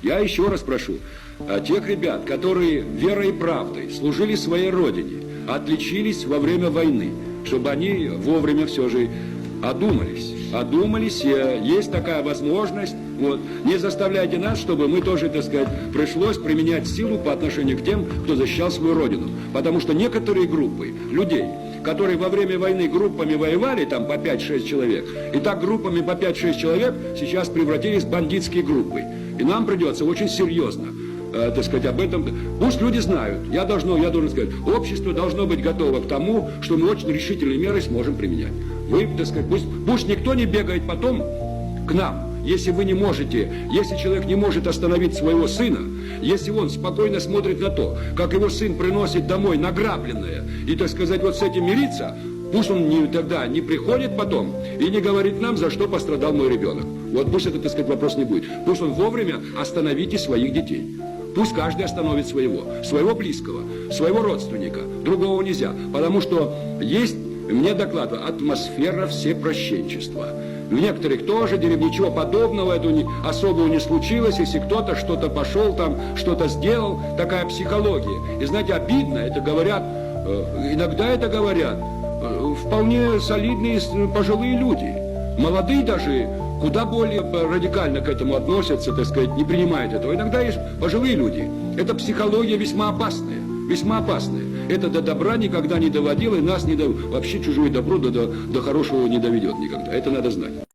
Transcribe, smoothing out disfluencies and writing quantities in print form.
Я еще раз прошу тех ребят, которые верой и правдой служили своей родине, отличились во время войны, чтобы они вовремя все же одумались, есть такая возможность. Вот. Не заставляйте нас, чтобы мы тоже, так сказать, пришлось применять силу по отношению к тем, кто защищал свою родину. Потому что некоторые группы людей, которые во время войны группами воевали, там по 5-6 человек, и так группами по 5-6 человек сейчас превратились в бандитские группы. И нам придется очень серьезно, так сказать, об этом. Пусть люди знают, я должен сказать, общество должно быть готово к тому, что мы очень решительные меры сможем применять. Вы, так сказать, пусть никто не бегает потом к нам. Если вы не можете, если человек не может остановить своего сына, если он спокойно смотрит на то, как его сын приносит домой награбленное, и, так сказать, вот с этим мириться, пусть он тогда не приходит потом и не говорит нам, за что пострадал мой ребенок. Вот пусть это, так сказать, вопрос не будет. Пусть он вовремя остановите своих детей. Пусть каждый остановит своего близкого, своего родственника. Другого нельзя. Потому что есть, мне докладывают, атмосфера всепрощенчества. В некоторых тоже ничего подобного, это особого не случилось, если кто-то что-то пошел там, что-то сделал, такая психология. И знаете, обидно, это говорят, иногда это говорят вполне солидные пожилые люди. Молодые даже куда более радикально к этому относятся, так сказать, не принимают этого. Иногда есть пожилые люди. Это психология весьма опасная, весьма опасная. Это до добра никогда не доводило, и нас вообще чужое добро до хорошего не доведет никогда. Это надо знать.